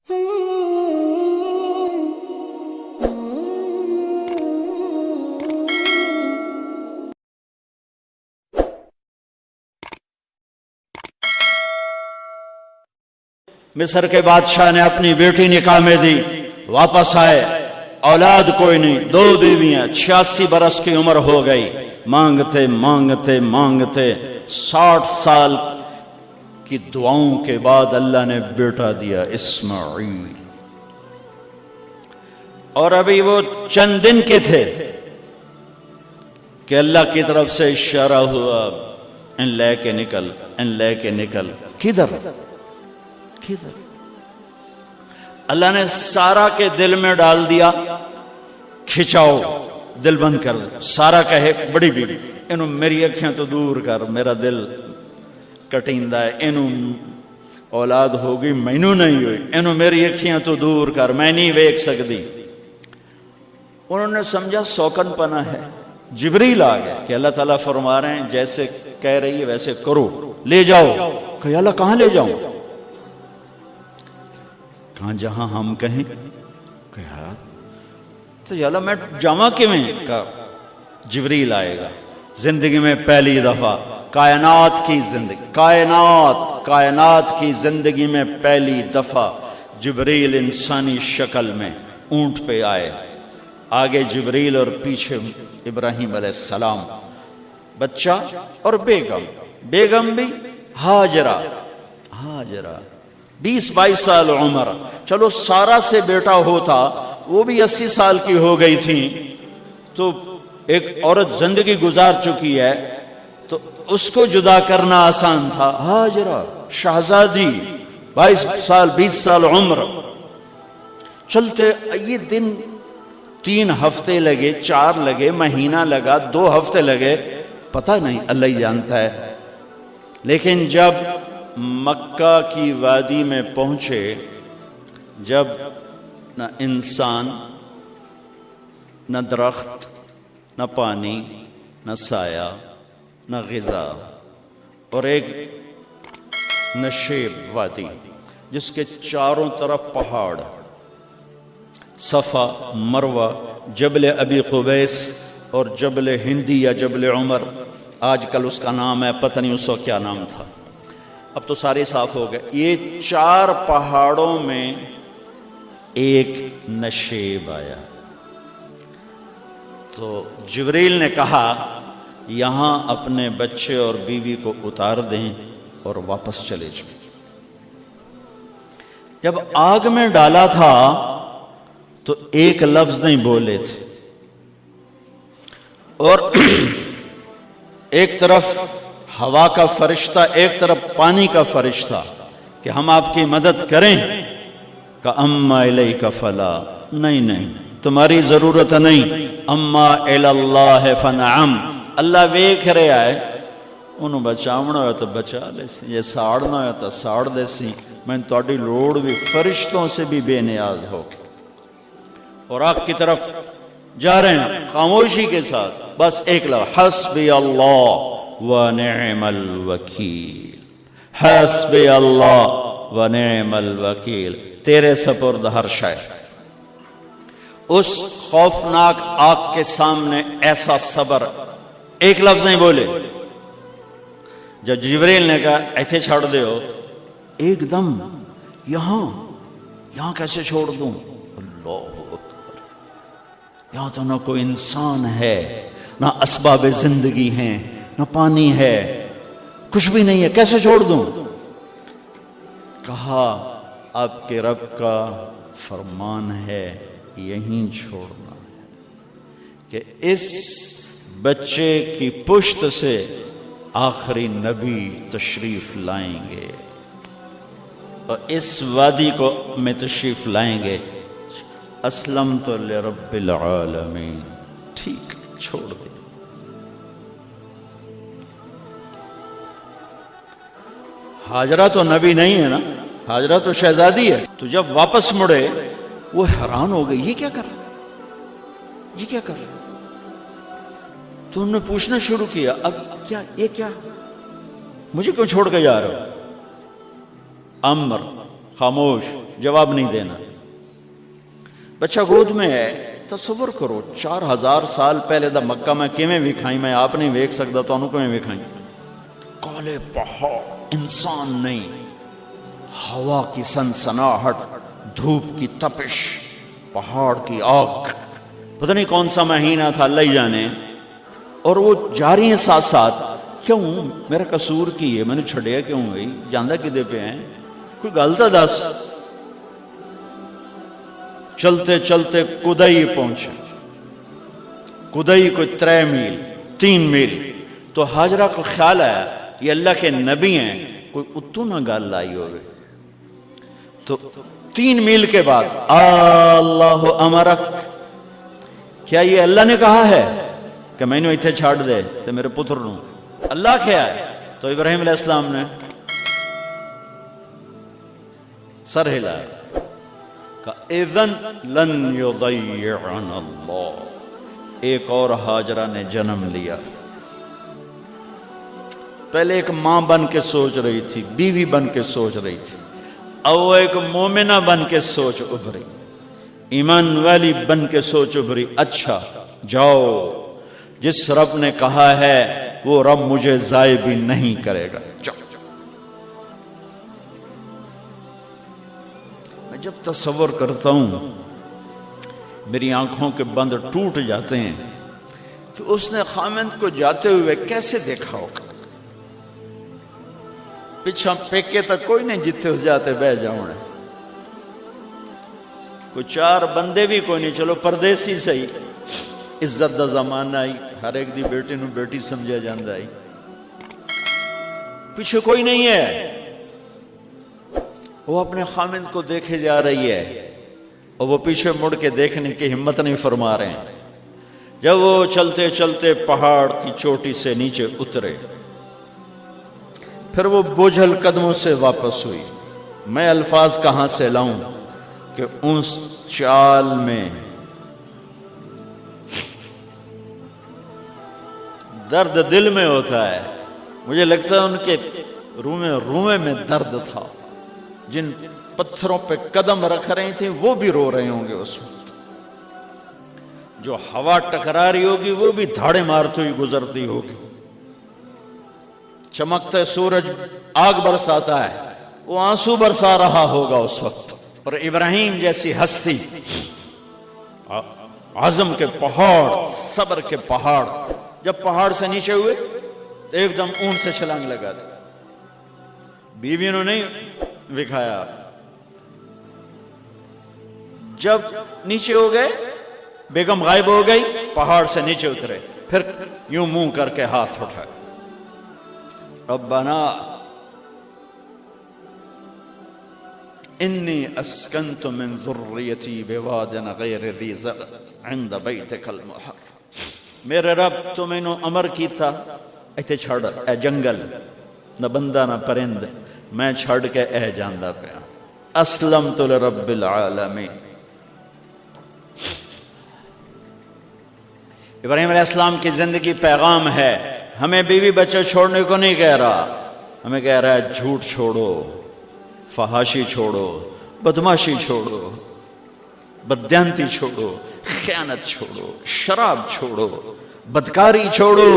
مصر کے بادشاہ نے اپنی بیٹی نکاح میں دی، واپس آئے، اولاد کوئی نہیں، 2 بیویاں، 86 برس کی عمر ہو گئی، مانگتے مانگتے مانگتے 60 سال کی دعاؤں کے بعد اللہ نے بیٹا دیا، اسماعیل۔ اور ابھی وہ چند دن کے تھے کہ اللہ کی طرف سے اشارہ ہوا، ان لے کے نکل، ان لے کے نکل۔ کدھر؟ اللہ نے سارا کے دل میں ڈال دیا، کھچاؤ، دل بند کر۔ سارا کہے بڑی بیوی، انہوں میری اکھیاں تو دور کر، میرا دل کٹیندہ ہے، انہوں اولاد ہوگی مینوں نہیں ہوئی، انہوں میری اکھیاں تو دور کر، میں نہیں ویکھ سکتی۔ انہوں نے سمجھا سوکن پنا ہے۔ جبریل آ گیا کہ اللہ تعالیٰ فرما رہے ہیں جیسے کہہ رہی ہے ویسے کرو، لے جاؤ۔ کہ اللہ کہاں لے جاؤں؟ کہاں جہاں ہم کہیں۔ کہا تو یا اللہ میں جامع کیویں؟ کہا جبریل آئے گا زندگی میں پہلی دفعہ، کائنات کی زندگی، کائنات کی زندگی میں پہلی دفعہ جبریل انسانی شکل میں اونٹ پہ آئے، آگے جبریل اور پیچھے ابراہیم علیہ السلام، بچہ اور بیگم بھی ہاجرہ 20-22 سال عمر۔ چلو سارا سے بیٹا ہوتا، وہ بھی 80 سال کی ہو گئی تھی، تو ایک عورت زندگی گزار چکی ہے تو اس کو جدا کرنا آسان تھا۔ ہاجرہ شہزادی، 22 سال 20 سال عمر۔ چلتے یہ دن 3 ہفتے لگے، 4 لگے، مہینہ لگا، 2 ہفتے لگے، پتہ نہیں، اللہ ہی جانتا ہے۔ لیکن جب مکہ کی وادی میں پہنچے، جب نہ انسان، نہ درخت، نہ پانی، نہ سایہ، نہ غذا، اور ایک نشیب وادی جس کے چاروں طرف پہاڑ، صفا، مروہ، جبل ابی قبیس اور جبل ہندی یا جبل عمر، آج کل اس کا نام ہے، پتہ نہیں اس وقت کیا نام تھا، اب تو سارے صاف ہو گئے۔ یہ 4 پہاڑوں میں ایک نشیب آیا، تو جبریل نے کہا یہاں اپنے بچے اور بیوی کو اتار دیں اور واپس چلے جائیں۔ جب آگ میں ڈالا تھا تو ایک لفظ نہیں بولے تھے، اور ایک طرف ہوا کا فرشتہ، ایک طرف پانی کا فرشتہ کہ ہم آپ کی مدد کریں، کہ اما الیک فلا، نہیں تمہاری ضرورت نہیں، اما اللہ فنعم، اللہ ویکھ رہا ہے، انہوں بچاونا ہویا تو بچا لے سی، یہ ساڑنا ہویا تو ساڑ دے سی، میں تہاڈی لوڑ بھی فرشتوں سے بھی بے نیاز ہو کے۔ اور آگ کی طرف جا رہے ہیں خاموشی کے ساتھ، بس ایک لفظ، حسبی اللہ ونعم الوکیل، حسبی اللہ ونعم الوکیل، تیرے سپرد ہر شے۔ اس خوفناک آگ کے سامنے ایسا صبر، ایک لفظ نہیں بولے۔ جب جبریل نے کہا ایتھے چھوڑ دے ہو، ایک دم یہاں کیسے چھوڑ دوں؟ اللہ اکبر، یہاں تو نہ کوئی انسان ہے، نہ اسباب زندگی ہیں، نہ پانی ہے، کچھ بھی نہیں ہے، کیسے چھوڑ دوں؟ کہا آپ کے رب کا فرمان ہے یہیں چھوڑنا ہے، کہ اس بچے کی پشت سے آخری نبی تشریف لائیں گے اور اس وادی کو میں تشریف لائیں گے۔ اسلمت لرب العالمین، ٹھیک چھوڑ دے۔ ہاجرہ تو نبی نہیں ہے نا، ہاجرہ تو شہزادی ہے۔ تو جب واپس مڑے وہ حیران ہو گئی، یہ کیا کر رہا، یہ کیا کر رہا؟ تو انہوں نے پوچھنا شروع کیا، اب کیا، یہ کیا، مجھے کیوں چھوڑ کے جا رہے ہو؟ امر خاموش، جواب نہیں دینا۔ بچہ گود میں ہے، تصور کرو 4000 سال پہلے دا مکہ میں کیویں وکھائی، میں آپ نہیں ویکھ سکدا، تانوں کیویں وکھائی؟ کالے پہاڑ، انسان نہیں، ہوا کی سنسناہٹ، دھوپ کی تپش، پہاڑ کی آگ، پتہ نہیں کون سا مہینہ تھا اللہ ہی جانے، اور وہ جاری ہیں ساتھ ساتھ۔ کیوں؟ میرا قصور کی ہے، میں نے چھڑیا کیوں گئی؟ جاندہ کدے پہ ہیں؟ کوئی گل تو دس۔ چلتے چلتے کدئی پہنچے، کدئی کوئی 3 میل 3 میل، تو ہاجرہ کو خیال آیا یہ اللہ کے نبی ہیں، کوئی اتو نہ گل لائی ہوگی۔ تو 3 میل کے بعد اللہ امرک، کیا یہ اللہ نے کہا ہے کہ میں نے اتنے چھاڑ دے تو میرے پتر نوں؟ اللہ کیا ہے؟ تو ابراہیم علیہ السلام نے سر ہلایا، کہ اذن لن یضیعنا اللہ۔ ایک اور ہاجرہ نے جنم لیا۔ پہلے ایک ماں بن کے سوچ رہی تھی، بیوی بن کے سوچ رہی تھی، اب وہ ایک مومنہ بن کے سوچ ابھری، ایمان والی بن کے سوچ ابھری۔ اچھا جاؤ، جس رب نے کہا ہے وہ رب مجھے ضائع بھی نہیں کرے گا، جاؤ۔ میں جب تصور کرتا ہوں میری آنکھوں کے بند ٹوٹ جاتے ہیں کہ اس نے خامند کو جاتے ہوئے کیسے دیکھا ہوگا۔ پچھا پیکے تک کوئی نہیں جتھے اس جاتے بہ جاؤں، کوئی 4 بندے بھی کوئی نہیں، چلو پردیسی صحیح، عزت دا زمانہ آئی، ہر ایک دی بیٹی نو بیٹی سمجھا جاندہ آئی، پیچھے کوئی نہیں ہے۔ وہ اپنے خامند کو دیکھے جا رہی ہے اور وہ پیچھے مڑ کے دیکھنے کی ہمت نہیں فرما رہے ہیں۔ جب وہ چلتے چلتے پہاڑ کی چوٹی سے نیچے اترے، پھر وہ بوجھل قدموں سے واپس ہوئی۔ میں الفاظ کہاں سے لاؤں کہ اس چال میں درد دل میں ہوتا ہے۔ مجھے لگتا ہے ان کے روئے میں درد تھا، جن پتھروں پہ قدم رکھ رہی تھیں وہ بھی رو رہے ہوں گے اس وقت، جو ہوا ٹکرا رہی ہوگی وہ بھی دھاڑے مارتی ہوئی گزرتی ہوگی، چمکتے سورج آگ برساتا ہے، وہ آنسو برسا رہا ہوگا اس وقت۔ اور ابراہیم جیسی ہستی، عزم کے پہاڑ، صبر کے پہاڑ، جب پہاڑ سے نیچے ہوئے تو ایک دم اونٹ سے چھلانگ لگا تھا۔ بیوی نے نہیں وکھایا، جب نیچے ہو گئے بیگم غائب ہو گئی، پہاڑ سے نیچے اترے، پھر یوں منہ کر کے ہاتھ اٹھائے، ربنا انی اسکنت من ذریتی بواد غیر ذی زرع عند بیتک المحرم۔ میرے رب تو میں نے امر کی تھا ایتھے چھڑ، اے جنگل، نہ بندہ نہ پرند، میں چھڑ کے اے جاندہ پیا، اسلمت لرب العالمین۔ ابراہیم علیہ السلام کی زندگی پیغام ہے، ہمیں بیوی بچے چھوڑنے کو نہیں کہہ رہا، ہمیں کہہ رہا ہے جھوٹ چھوڑو، فحاشی چھوڑو، بدماشی چھوڑو، بددیانتی چھوڑو، خیانت چھوڑو، شراب چھوڑو، بدکاری چھوڑو،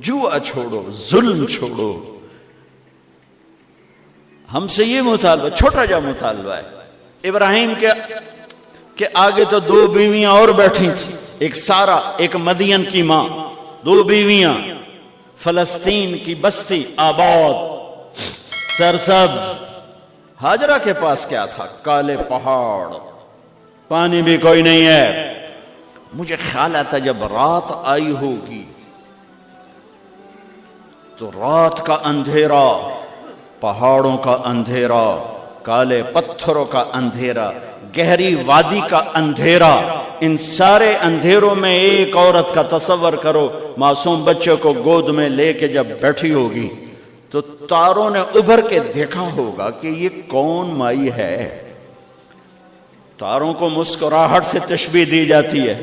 جوا چھوڑو، ظلم چھوڑو۔ ہم سے یہ مطالبہ، چھوٹا جا مطالبہ ہے۔ ابراہیم کے آگے تو 2 بیویاں اور بیٹھی تھیں، ایک سارا، ایک مدین کی ماں، 2 بیویاں، فلسطین کی بستی آباد سرسبز۔ ہاجرہ کے پاس کیا تھا؟ کالے پہاڑ، پانی بھی کوئی نہیں ہے۔ مجھے خیال آتا جب رات آئی ہوگی تو رات کا اندھیرا، پہاڑوں کا اندھیرا، کالے پتھروں کا اندھیرا، گہری وادی کا اندھیرا، ان سارے اندھیروں میں ایک عورت کا تصور کرو، معصوم بچے کو گود میں لے کے جب بیٹھی ہوگی تو تاروں نے ابھر کے دیکھا ہوگا کہ یہ کون مائی ہے۔ تاروں کو مسکراہٹ سے تشبیہ دی جاتی ہے،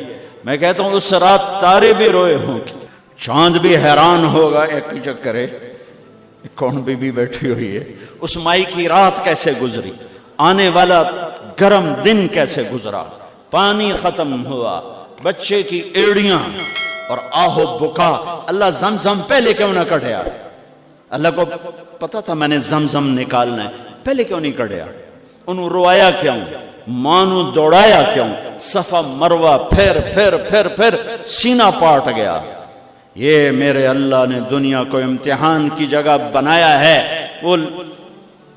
میں کہتا ہوں اس رات تارے بھی روئے ہوں گے، چاند بھی حیران ہوگا، ایک چکرے کون بی بی بیٹھی ہوئی ہے، اس مائی کی رات کیسے گزری۔ آنے والا گرم دن کیسے گزرا، پانی ختم ہوا، بچے کی ایڑیاں اور آہو بکا۔ اللہ زمزم پہلے کیوں نہ کڑھیا؟ اللہ کو پتا تھا میں نے زمزم نکالنا ہے، پہلے کیوں نہیں کڑھیا؟ انہوں روایا کیوں؟ مانو دوڑایا کیوں؟ صفا مروہ پھر پھر پھر پھر سینہ پاٹ گیا۔ یہ میرے اللہ نے دنیا کو امتحان کی جگہ بنایا ہے۔ وہ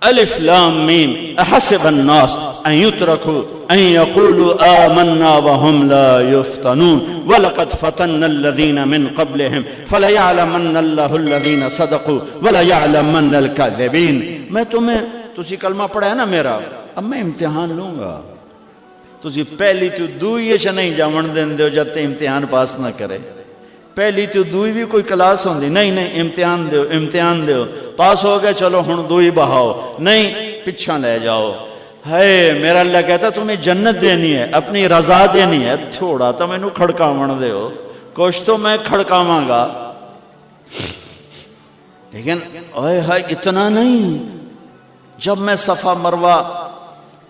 الف لام میم احسب الناس ان يتركوا ان يقولوا آمنا وهم لا يفتنون ولقد فتنا الذين من قبلهم فليعلمن الله الذين صدقوا وليعلمن الكاذبين۔ میں تمہیں تسی کلمہ پڑھا ہے نا میرا، اب میں امتحان لوں گا، تسی پہلی تو دوئی چ نہیں جاون دین دیو جب تے امتحان پاس نہ کرے۔ پہلی تو دوئی بھی کوئی کلاس ہوندی نہیں، نہیں امتحان دیو امتحان دیو، پاس ہو گئے چلو ہن دوئی بہاؤ، نہیں پچھا لے جاؤ۔ ہے میرا اللہ کہتا تمہیں جنت دینی ہے، اپنی رضا دینی ہے، تھوڑا تو میں نو کھڑکاون دیو، کچھ تو میں کھڑکاواں گا، لیکن اوئے ہائے اتنا نہیں۔ جب میں صفا مروہ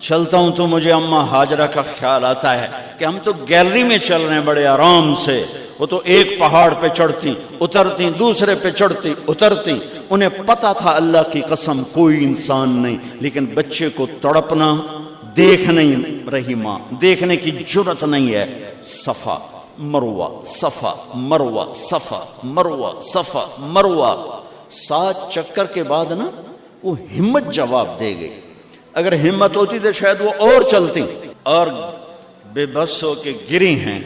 چلتا ہوں تو مجھے اماں ہاجرہ کا خیال آتا ہے کہ ہم تو گیلری میں چل رہے ہیں بڑے آرام سے، وہ تو ایک پہاڑ پہ چڑھتی اترتی، دوسرے پہ چڑھتی اترتی، انہیں پتا تھا اللہ کی قسم کوئی انسان نہیں، لیکن بچے کو تڑپنا دیکھ نہیں رہی ماں، دیکھنے کی جرت نہیں ہے۔ صفا مروہ صفا مروہ صفا مروہ صفا مروہ، 7 چکر کے بعد نا وہ ہمت جواب دے گئی۔ اگر ہمت ہوتی تو شاید وہ اور چلتی، اور بے بس ہو کے گری ہیں،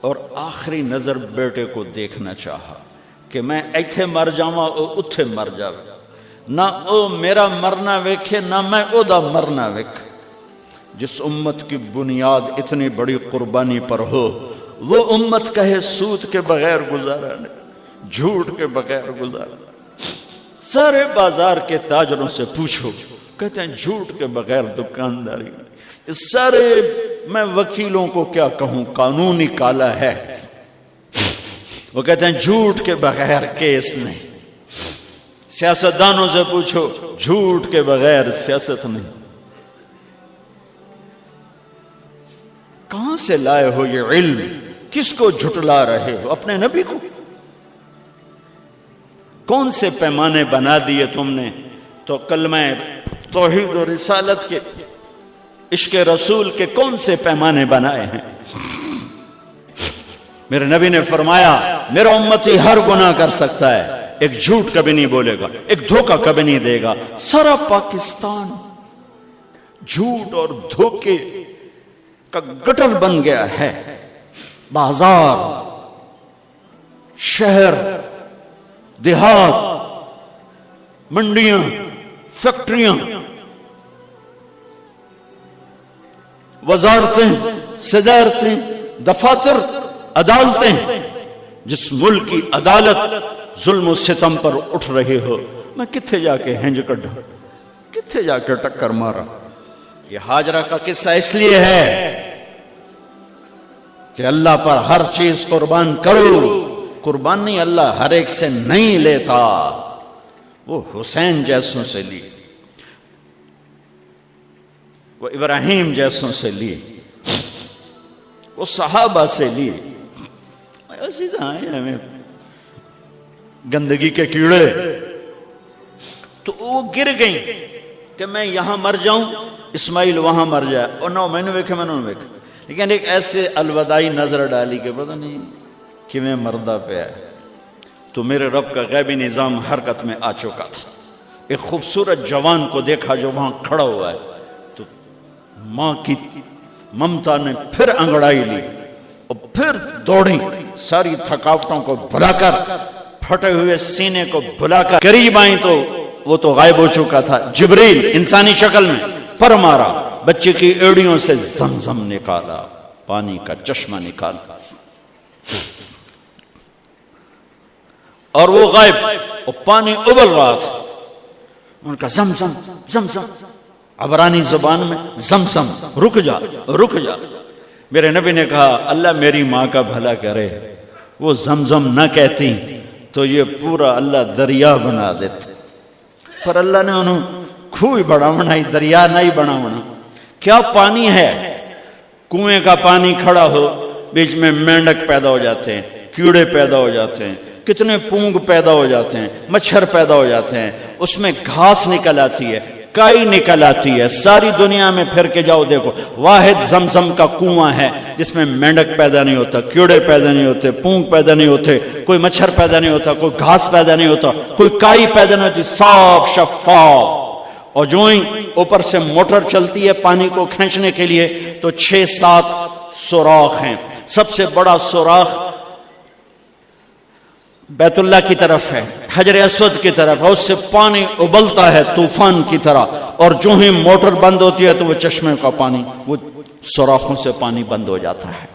اور آخری نظر بیٹے کو دیکھنا چاہا کہ میں ایتھے مر جاواں او اتھے مر جاوے، نہ او میرا مرنا ویکھے نہ میں او دا مرنا ویکھ۔ جس امت کی بنیاد اتنی بڑی قربانی پر ہو، وہ امت کہے سود کے بغیر گزارا نہیں، جھوٹ کے بغیر گزارا۔ سارے بازار کے تاجروں سے پوچھو، کہتے ہیں جھوٹ کے بغیر دکانداری نہیں۔ اس سارے میں وکیلوں کو کیا کہوں، قانون نکالا ہے، وہ کہتے ہیں جھوٹ کے بغیر کیس نہیں۔ سیاستدانوں سے پوچھو، جھوٹ کے بغیر سیاست نہیں۔ کہاں سے لائے ہو یہ علم؟ کس کو جھٹلا رہے ہو؟ اپنے نبی کو؟ کون سے پیمانے بنا دیے تم نے؟ تو کلمہ توحید و رسالت کے، عشق رسول کے کون سے پیمانے بنائے ہیں؟ میرے نبی نے فرمایا میرا امتی ہر گناہ کر سکتا ہے، ایک جھوٹ کبھی نہیں بولے گا، ایک دھوکہ کبھی نہیں دے گا۔ سارا پاکستان جھوٹ اور دھوکے کا گٹر بن گیا ہے۔ بازار، شہر، دیہات، منڈیاں، فیکٹریاں، وزارتیں، صدارتیں، دفاتر، عدالتیں، جس ملک کی عدالت ظلم و ستم پر اٹھ رہے ہو، میں کتھے جا کے ہنج کڈھا، کتھے جا کے ٹکر مارا۔ یہ ہاجرہ کا قصہ اس لیے ہے کہ اللہ پر ہر چیز قربان کرو۔ قربان نہیں، اللہ ہر ایک سے نہیں لیتا، وہ حسین جیسوں سے لی، وہ ابراہیم جیسوں سے لی، وہ صحابہ سے لی۔ ایسی ہمیں گندگی کے کیڑے، تو وہ گر گئیں کہ میں یہاں مر جاؤں، اسماعیل وہاں مر جائے، اور نو میں نے ویکھے، میں نے ویکھے، لیکن ایک ایسے الوداعی نظر ڈالی کہ پتہ نہیں کہ میں مردہ پہ ہے۔ تو میرے رب کا غیبی نظام حرکت میں آ چکا تھا۔ ایک خوبصورت جوان کو دیکھا جو وہاں کھڑا ہوا ہے، تو ماں کی ممتا نے پھر انگڑائی لی اور پھر دوڑی، ساری تھکاوٹوں کو بھلا کر، پھٹے ہوئے سینے کو بھلا کر قریب آئیں تو وہ تو غائب ہو چکا تھا۔ جبریل انسانی شکل میں پر مارا، بچے کی ایڑیوں سے زمزم نکالا، پانی کا چشمہ نکالا، اور وہ غائب، اور پانی ابل رہا تھا۔ ان کا زمزم زمزم، عبرانی زبان میں زمزم، رک جا رک جا۔ میرے نبی نے کہا اللہ میری ماں کا بھلا کرے، وہ زمزم نہ کہتی تو یہ پورا اللہ دریا بنا دیتے، پر اللہ نے انہوں کوئی بڑھاونا ہی دریا نہیں بڑھاونا. کیا پانی ہے؟ کنویں کا پانی کھڑا ہو بیچ میں مینڈک پیدا ہو جاتے ہیں, کیڑے پیدا ہو جاتے ہیں, کتنے پونگ پیدا ہو جاتے ہیں, مچھر پیدا ہو جاتے ہیں, اس میں گھاس نکل آتی ہے, کائی نکل آتی ہے. ساری دنیا میں پھر کے جاؤ دیکھو, واحد زمزم کا کنواں ہے جس میں مینڈک پیدا نہیں ہوتا, کیڑے پیدا نہیں ہوتے, پونگ پیدا نہیں ہوتے, کوئی مچھر پیدا نہیں ہوتا, کوئی گھاس پیدا نہیں ہوتا, کوئی کائی پیدا نہیں ہوتی, صاف شفاف. اور جو ہی اوپر سے موٹر چلتی ہے پانی کو کھینچنے کے لیے تو 6-7 سوراخ ہیں. سب سے بڑا سوراخ بیت اللہ کی طرف ہے, حجر اسود کی طرف ہے, اس سے پانی ابلتا ہے طوفان کی طرح, اور جو ہی موٹر بند ہوتی ہے تو وہ چشمے کا پانی, وہ سوراخوں سے پانی بند ہو جاتا ہے.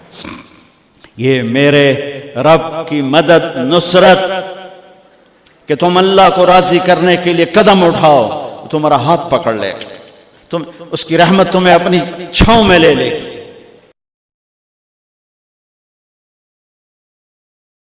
یہ میرے رب کی مدد نصرت کہ تم اللہ کو راضی کرنے کے لیے قدم اٹھاؤ, تمہارا ہاتھ پکڑ لے, تم اس کی رحمت تمہیں اپنی چھاؤں میں لے لے گی.